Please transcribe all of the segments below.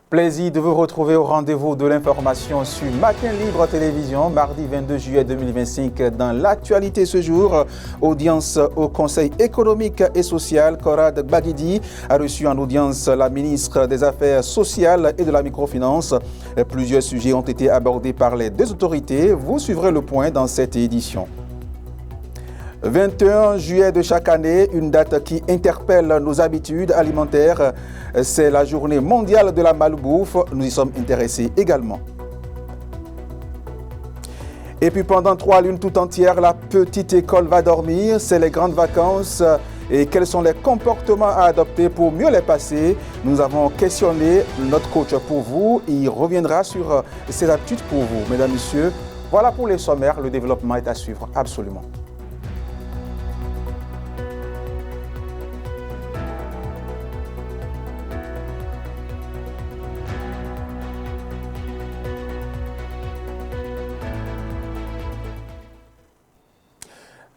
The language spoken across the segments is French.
Plaisir de vous retrouver au rendez-vous de l'information sur Matin Libre Télévision, mardi 22 juillet 2025. Dans l'actualité ce jour, audience au Conseil économique et social, Korad Baguidi a reçu en audience la ministre des Affaires sociales et de la microfinance. Plusieurs sujets ont été abordés par les deux autorités. Vous suivrez le point dans cette édition. 21 juillet de chaque année, une date qui interpelle nos habitudes alimentaires. C'est la journée mondiale de la malbouffe. Nous y sommes intéressés également. Et puis pendant 3 lunes tout entières, la petite école va dormir. C'est les grandes vacances. Et quels sont les comportements à adopter pour mieux les passer? Nous avons questionné notre coach pour vous. Il reviendra sur ses habitudes pour vous. Mesdames, Messieurs, voilà pour les sommaires. Le développement est à suivre absolument.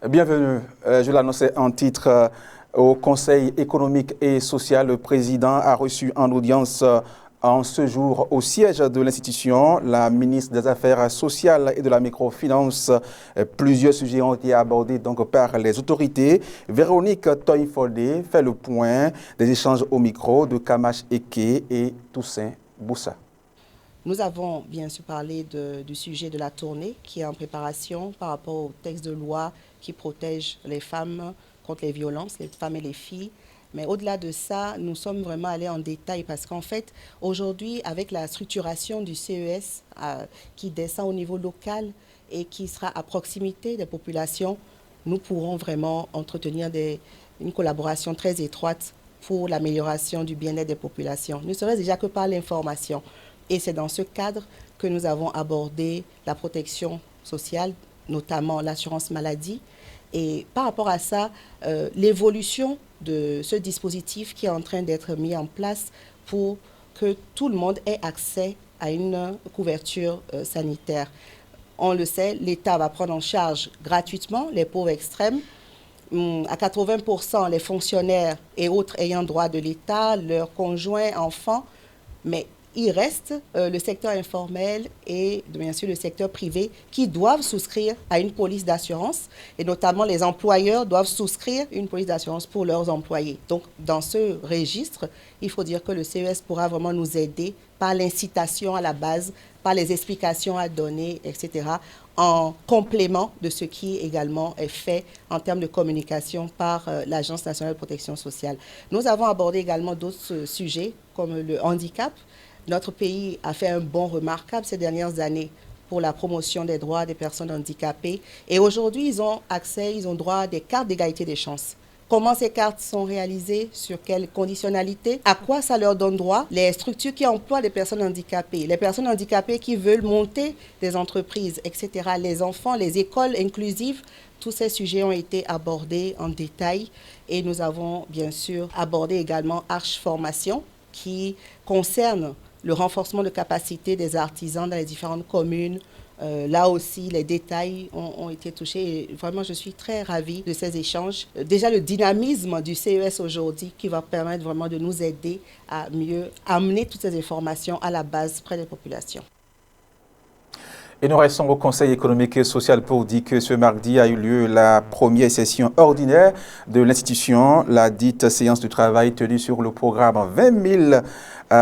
Bienvenue, je l'annonçais en titre au Conseil économique et social. Le président a reçu en audience en ce jour au siège de l'institution la ministre des Affaires sociales et de la microfinance. Plusieurs sujets ont été abordés donc par les autorités. Véronique Toïfodé fait le point des échanges au micro de Kamash Eke et Toussaint Boussa. Nous avons bien sûr parlé du sujet de la tournée qui est en préparation par rapport au texte de loi qui protège les femmes contre les violences, les femmes et les filles. Mais au-delà de ça, nous sommes vraiment allés en détail parce qu'en fait, aujourd'hui, avec la structuration du CES qui descend au niveau local et qui sera à proximité des populations, nous pourrons vraiment entretenir une collaboration très étroite pour l'amélioration du bien-être des populations. Ne serait-ce déjà que par l'information. Et c'est dans ce cadre que nous avons abordé la protection sociale, notamment l'assurance maladie. Et par rapport à ça, l'évolution de ce dispositif qui est en train d'être mis en place pour que tout le monde ait accès à une couverture sanitaire. On le sait, l'État va prendre en charge gratuitement les pauvres extrêmes. À 80%, les fonctionnaires et autres ayant droit de l'État, leurs conjoints, enfants, mais il reste le secteur informel et bien sûr le secteur privé qui doivent souscrire à une police d'assurance et notamment les employeurs doivent souscrire une police d'assurance pour leurs employés. Donc dans ce registre, il faut dire que le CES pourra vraiment nous aider par l'incitation à la base, par les explications à donner, etc., en complément de ce qui également est fait en termes de communication par l'Agence nationale de protection sociale. Nous avons abordé également d'autres sujets comme le handicap. Notre pays a fait un bond remarquable ces dernières années pour la promotion des droits des personnes handicapées. Et aujourd'hui, ils ont droit à des cartes d'égalité des chances. Comment ces cartes sont réalisées, sur quelles conditionnalités, à quoi ça leur donne droit, les structures qui emploient les personnes handicapées qui veulent monter des entreprises, etc., les enfants, les écoles inclusives, tous ces sujets ont été abordés en détail. Et nous avons bien sûr abordé également Arche Formation qui concerne le renforcement de capacité des artisans dans les différentes communes. Là aussi, les détails ont été touchés. Et vraiment, je suis très ravie de ces échanges. Déjà, le dynamisme du CES aujourd'hui qui va permettre vraiment de nous aider à mieux amener toutes ces informations à la base près des populations. Et nous restons au Conseil économique et social pour dire que ce mardi a eu lieu la première session ordinaire de l'institution, la dite séance de travail tenue sur le programme 20 000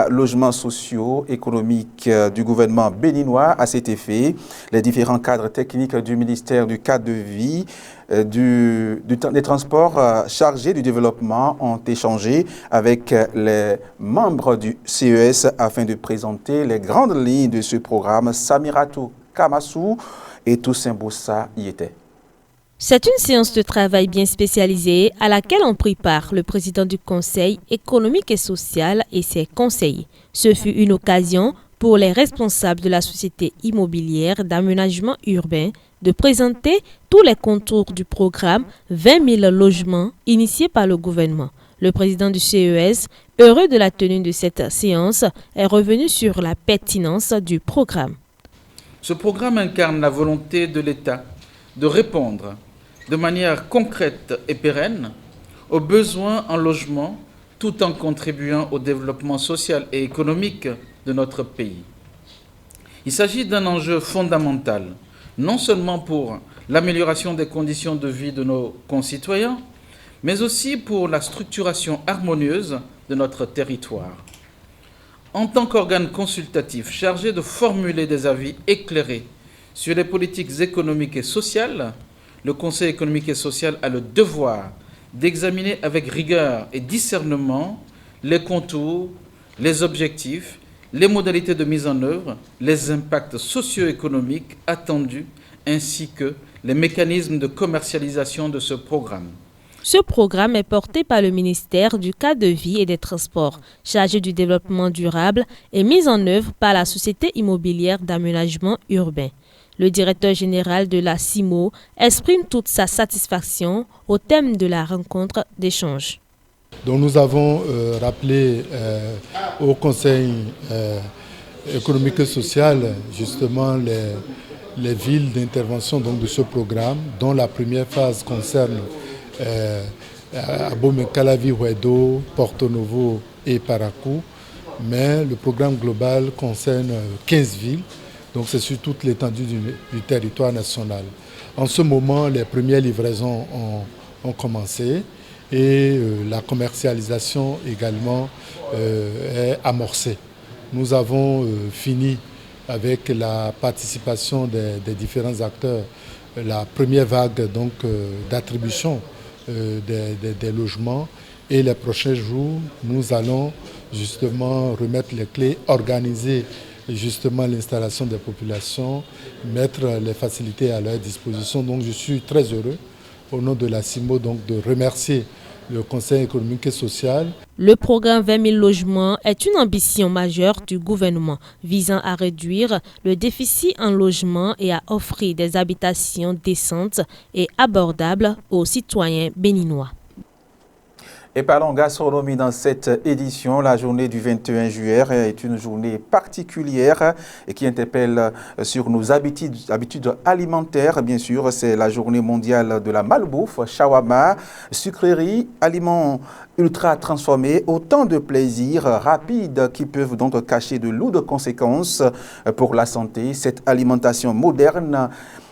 logements sociaux économiques du gouvernement béninois. À cet effet, les différents cadres techniques du ministère du cadre de vie, des transports chargés du développement ont échangé avec les membres du CES afin de présenter les grandes lignes de ce programme. Samiratou Kamassou et Toussaint Boussa y étaient. C'est une séance de travail bien spécialisée à laquelle ont pris part le président du Conseil économique et social et ses conseillers. Ce fut une occasion pour les responsables de la société immobilière d'aménagement urbain de présenter tous les contours du programme 20 000 logements initié par le gouvernement. Le président du CES, heureux de la tenue de cette séance, est revenu sur la pertinence du programme. Ce programme incarne la volonté de l'État de répondre de manière concrète et pérenne aux besoins en logement tout en contribuant au développement social et économique de notre pays. Il s'agit d'un enjeu fondamental, non seulement pour l'amélioration des conditions de vie de nos concitoyens, mais aussi pour la structuration harmonieuse de notre territoire. En tant qu'organe consultatif chargé de formuler des avis éclairés sur les politiques économiques et sociales, le Conseil économique et social a le devoir d'examiner avec rigueur et discernement les contours, les objectifs, les modalités de mise en œuvre, les impacts socio-économiques attendus, ainsi que les mécanismes de commercialisation de ce programme. Ce programme est porté par le ministère du Cadre de vie et des Transports, chargé du développement durable et mis en œuvre par la Société immobilière d'aménagement urbain. Le directeur général de la CIMO exprime toute sa satisfaction au thème de la rencontre d'échange. Donc nous avons rappelé au Conseil économique et social justement les villes d'intervention de ce programme, dont la première phase concerne Abomey, Calavi, Ouedo, Porto Novo et Parakou. Mais le programme global concerne 15 villes, donc c'est sur toute l'étendue du territoire national. En ce moment, les premières livraisons ont commencé et la commercialisation également est amorcée. Nous avons fini avec la participation des différents acteurs, la première vague d'attribution des logements, et les prochains jours, nous allons justement remettre les clés, organiser justement l'installation des populations, mettre les facilités à leur disposition. Donc je suis très heureux au nom de la CIMO de remercier le Conseil économique et social. Le programme 20 000 logements est une ambition majeure du gouvernement visant à réduire le déficit en logement et à offrir des habitations décentes et abordables aux citoyens béninois. Et parlons gastronomie dans cette édition. La journée du 21 juillet est une journée particulière et qui interpelle sur nos habitudes alimentaires. Bien sûr, c'est la journée mondiale de la malbouffe, shawarma, sucreries, aliments ultra transformés, autant de plaisirs rapides qui peuvent donc cacher de lourdes conséquences pour la santé. Cette alimentation moderne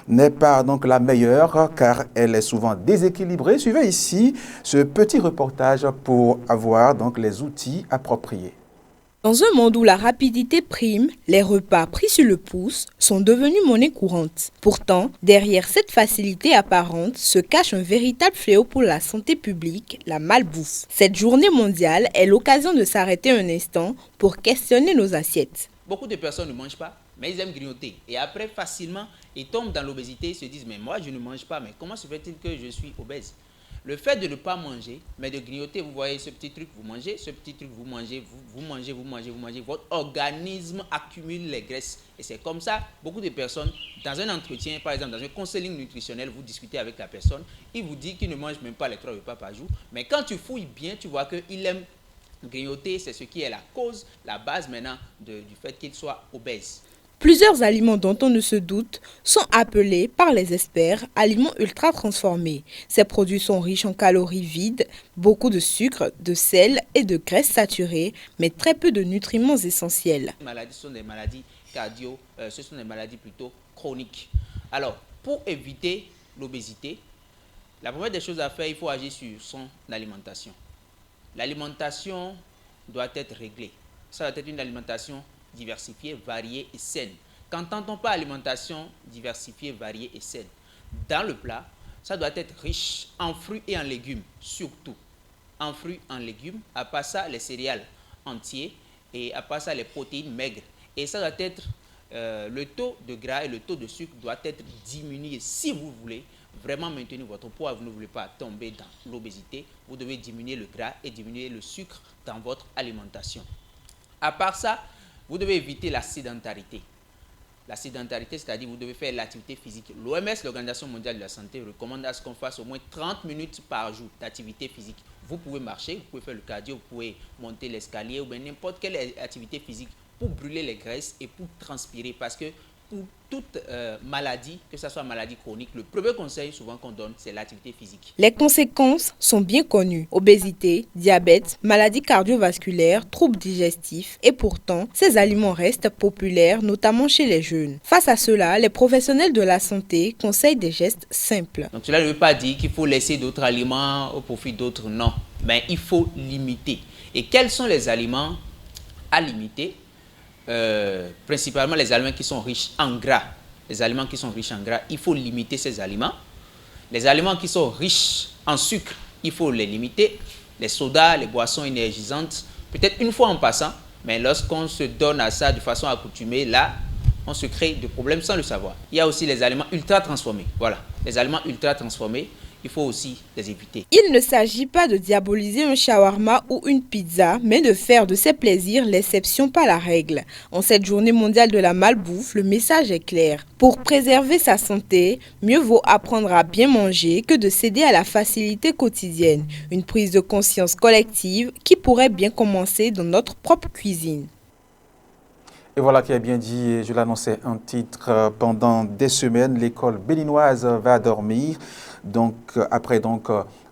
n'est pas donc la meilleure car elle est souvent déséquilibrée. Suivez ici ce petit reportage pour avoir donc les outils appropriés. Dans un monde où la rapidité prime, les repas pris sur le pouce sont devenus monnaie courante. Pourtant, derrière cette facilité apparente se cache un véritable fléau pour la santé publique, la malbouffe. Cette journée mondiale est l'occasion de s'arrêter un instant pour questionner nos assiettes. Beaucoup de personnes ne mangent pas, mais ils aiment grignoter. Et après, facilement, ils tombent dans l'obésité, ils se disent, mais moi, je ne mange pas, mais comment se fait-il que je suis obèse? Le fait de ne pas manger, mais de grignoter, vous voyez ce petit truc, vous mangez, ce petit truc, vous mangez, vous mangez, votre organisme accumule les graisses. Et c'est comme ça, beaucoup de personnes, dans un entretien, par exemple, dans un counseling nutritionnel, vous discutez avec la personne, il vous dit qu'il ne mange même pas les 3 repas par jour, mais quand tu fouilles bien, tu vois qu'il aime grignoter, c'est ce qui est la cause, la base maintenant du fait qu'il soit obèse. Plusieurs aliments dont on ne se doute sont appelés par les experts aliments ultra transformés. Ces produits sont riches en calories vides, beaucoup de sucre, de sel et de graisses saturées, mais très peu de nutriments essentiels. Les maladies sont des maladies cardio, ce sont des maladies plutôt chroniques. Alors, pour éviter l'obésité, la première des choses à faire, il faut agir sur son alimentation. L'alimentation doit être réglée. Ça doit être une alimentation diversifiée, variée et saine. Qu'entend-on par alimentation diversifiée, variée et saine? Dans le plat, ça doit être riche en fruits et en légumes, surtout. En fruits, en légumes, à part ça, les céréales entiers et à part ça, les protéines maigres. Et ça doit être, le taux de gras et le taux de sucre doit être diminué. Si vous voulez vraiment maintenir votre poids, vous ne voulez pas tomber dans l'obésité, vous devez diminuer le gras et diminuer le sucre dans votre alimentation. À part ça, vous devez éviter la sédentarité. La sédentarité, c'est-à-dire vous devez faire l'activité physique. L'OMS, l'Organisation mondiale de la santé, recommande à ce qu'on fasse au moins 30 minutes par jour d'activité physique. Vous pouvez marcher, vous pouvez faire le cardio, vous pouvez monter l'escalier ou bien n'importe quelle activité physique pour brûler les graisses et pour transpirer. Parce que toute maladie, que ce soit maladie chronique, le premier conseil souvent qu'on donne, c'est l'activité physique. Les conséquences sont bien connues. Obésité, diabète, maladies cardiovasculaires, troubles digestifs. Et pourtant, ces aliments restent populaires, notamment chez les jeunes. Face à cela, les professionnels de la santé conseillent des gestes simples. Donc cela ne veut pas dire qu'il faut laisser d'autres aliments au profit d'autres, non. Mais il faut limiter. Et quels sont les aliments à limiter? Principalement les aliments qui sont riches en gras. Les aliments qui sont riches en gras, il faut limiter ces aliments. Les aliments qui sont riches en sucre, il faut les limiter. Les sodas, les boissons énergisantes, peut-être une fois en passant, mais lorsqu'on se donne à ça de façon accoutumée, là, on se crée des problèmes sans le savoir. Il y a aussi les aliments ultra transformés. Voilà, les aliments ultra transformés, il faut aussi les éviter. Il ne s'agit pas de diaboliser un shawarma ou une pizza, mais de faire de ces plaisirs l'exception, pas la règle. En cette journée mondiale de la malbouffe, le message est clair. Pour préserver sa santé, mieux vaut apprendre à bien manger que de céder à la facilité quotidienne. Une prise de conscience collective qui pourrait bien commencer dans notre propre cuisine. Et voilà qui est bien dit, je l'annonçais en titre, pendant des semaines, l'école béninoise va dormir. Donc, après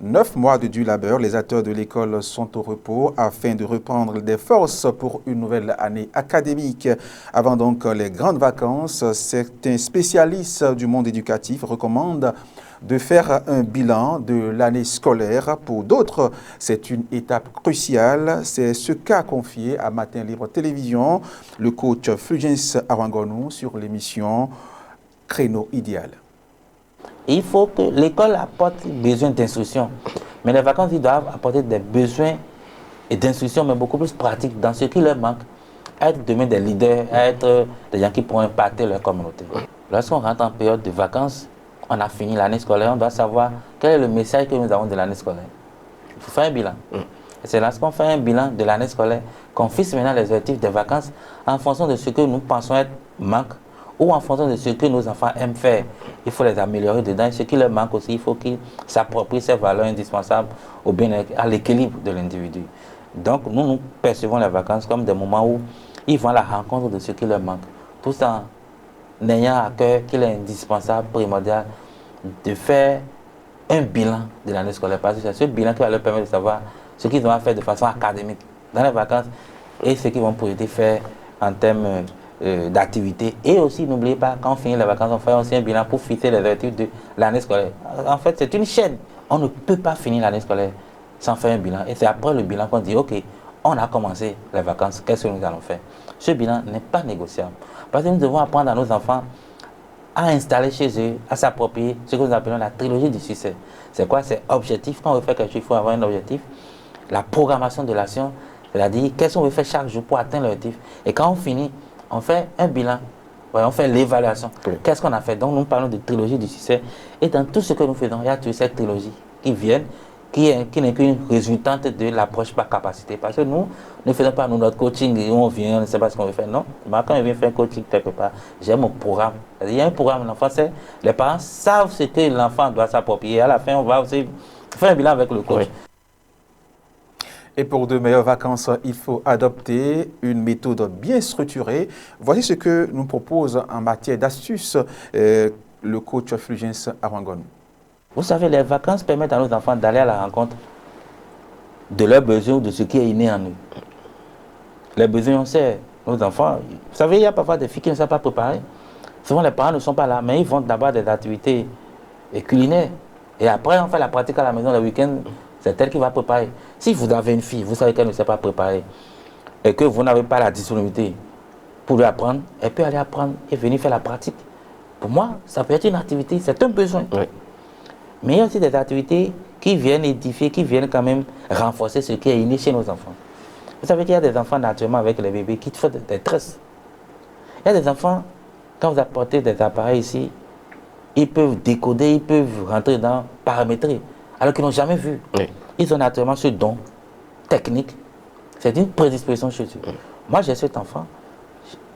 9 mois de dur labeur, les acteurs de l'école sont au repos afin de reprendre des forces pour une nouvelle année académique. Avant donc les grandes vacances, certains spécialistes du monde éducatif recommandent de faire un bilan de l'année scolaire. Pour d'autres, c'est une étape cruciale. C'est ce qu'a confié à Matin Libre Télévision le coach Fulgence Arwangonou sur l'émission Créneau Idéal. Il faut que l'école apporte besoin d'instruction. Mais les vacances, ils doivent apporter des besoins d'instruction, mais beaucoup plus pratiques dans ce qui leur manque. Être demain des leaders, être des gens qui pourront impacter leur communauté. Lorsqu'on rentre en période de vacances, on a fini l'année scolaire, on doit savoir quel est le message que nous avons de l'année scolaire. Il faut faire un bilan. Et c'est lorsqu'on fait un bilan de l'année scolaire qu'on fixe maintenant les objectifs des vacances en fonction de ce que nous pensons être manque ou en fonction de ce que nos enfants aiment faire. Il faut les améliorer dedans. Et ce qui leur manque aussi, il faut qu'ils s'approprient ces valeurs indispensables au bien, à l'équilibre de l'individu. Donc nous percevons les vacances comme des moments où ils vont à la rencontre de ce qui leur manque. Tout en ayant à cœur qu'il est indispensable, primordial, de faire un bilan de l'année scolaire. Parce que c'est ce bilan qui va leur permettre de savoir ce qu'ils vont faire de façon académique dans les vacances et ce qu'ils vont pouvoir faire en termes d'activité. Et aussi, n'oubliez pas, quand on finit les vacances, on fait aussi un bilan pour fixer les objectifs de l'année scolaire. En fait, c'est une chaîne. On ne peut pas finir l'année scolaire sans faire un bilan. Et c'est après le bilan qu'on dit, OK, on a commencé les vacances, qu'est-ce que nous allons faire? Ce bilan n'est pas négociable. Parce que nous devons apprendre à nos enfants à installer chez eux, à s'approprier ce que nous appelons la trilogie du succès. C'est quoi? C'est objectif. Quand on veut faire quelque chose, il faut avoir un objectif. La programmation de l'action, c'est-à-dire qu'est-ce qu'on veut faire chaque jour pour atteindre l'objectif. Et quand on finit, on fait un bilan, on fait l'évaluation. Oui. Qu'est-ce qu'on a fait? Donc nous parlons de trilogie du succès. Et dans tout ce que nous faisons, il y a toute cette trilogie qui vient, qui n'est qu'une résultante de l'approche par capacité. Parce que nous ne faisons pas notre coaching où on vient, on ne sait pas ce qu'on veut faire. Non, mais quand on vient faire un coaching quelque part, j'aime mon programme. Il y a un programme, l'enfant, les parents savent ce que l'enfant doit s'approprier. À la fin, on va aussi faire un bilan avec le coach. Oui. Et pour de meilleures vacances, il faut adopter une méthode bien structurée. Voici ce que nous propose en matière d'astuces le coach Fulgence Arwangonou. Vous savez, les vacances permettent à nos enfants d'aller à la rencontre de leurs besoins ou de ce qui est inné en eux. Les besoins, on sait, nos enfants, vous savez, il y a parfois des filles qui ne savent pas préparer. Souvent, les parents ne sont pas là, mais ils vont d'abord des activités culinaires. Et après, on fait la pratique à la maison le week-end. C'est elle qui va préparer. Si vous avez une fille, vous savez qu'elle ne sait pas préparer et que vous n'avez pas la disponibilité pour lui apprendre, elle peut aller apprendre et venir faire la pratique. Pour moi, ça peut être une activité, c'est un besoin. Oui. Mais il y a aussi des activités qui viennent édifier, qui viennent quand même renforcer ce qui est inné chez nos enfants. Vous savez qu'il y a des enfants naturellement avec les bébés qui font des tresses. Il y a des enfants, quand vous apportez des appareils ici, ils peuvent décoder, ils peuvent rentrer dans paramétrer, alors qu'ils n'ont jamais vu. Oui. Ils ont naturellement ce don technique. C'est une prédisposition chez eux. Oui. Moi, j'ai cet enfant.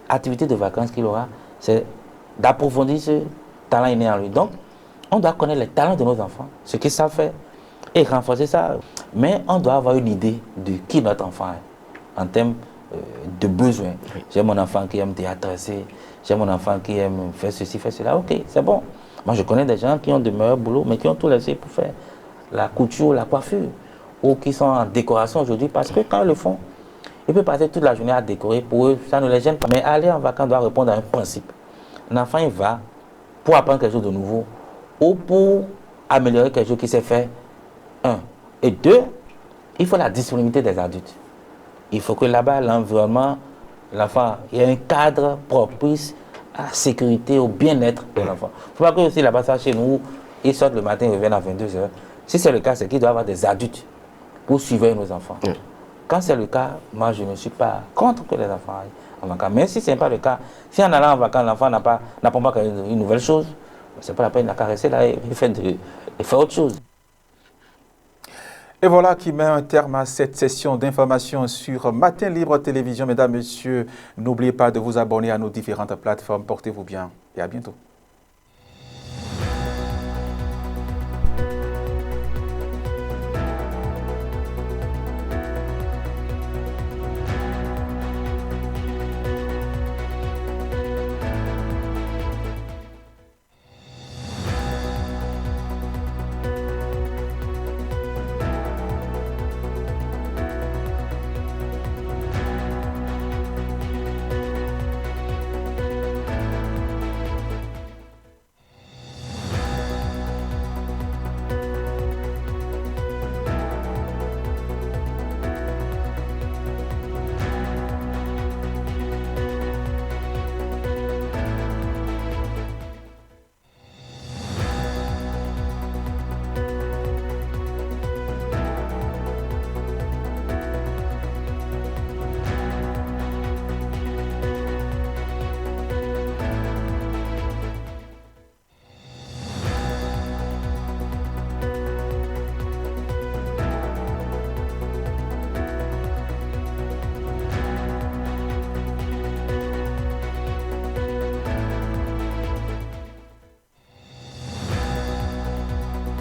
Activité de vacances qu'il aura, c'est d'approfondir ce talent inné en lui. Donc, on doit connaître les talents de nos enfants, ce qu'ils savent faire, et renforcer ça. Mais on doit avoir une idée de qui notre enfant est, en termes de besoins. J'ai mon enfant qui aime théâtresser, j'ai mon enfant qui aime faire ceci, faire cela. Ok, c'est bon. Moi, je connais des gens qui ont de meilleurs boulots, mais qui ont tout laissé pour faire la couture, la coiffure, ou qui sont en décoration aujourd'hui, parce que quand ils le font, ils peuvent passer toute la journée à décorer. Pour eux, ça ne les gêne pas. Mais aller en vacances doit répondre à un principe. L'enfant, il va pour apprendre quelque chose de nouveau, ou pour améliorer quelque chose qui s'est fait. 1. Et 2, il faut la disponibilité des adultes. Il faut que là-bas, l'environnement, l'enfant, il y ait un cadre propice à la sécurité, au bien-être de l'enfant. Il ne faut pas que aussi là-bas, ça chez nous, ils sortent le matin, ils reviennent à 22h. Si c'est le cas, c'est qu'il doit y avoir des adultes pour surveiller nos enfants. Quand c'est le cas, moi, je ne suis pas contre que les enfants aillent en vacances. Mais si ce n'est pas le cas, si en allant en vacances, l'enfant n'apprend pas une nouvelle chose, ce n'est pas la peine de la caresser là et faire autre chose. Et voilà qui met un terme à cette session d'information sur Matin Libre Télévision. Mesdames, Messieurs, n'oubliez pas de vous abonner à nos différentes plateformes. Portez-vous bien et à bientôt.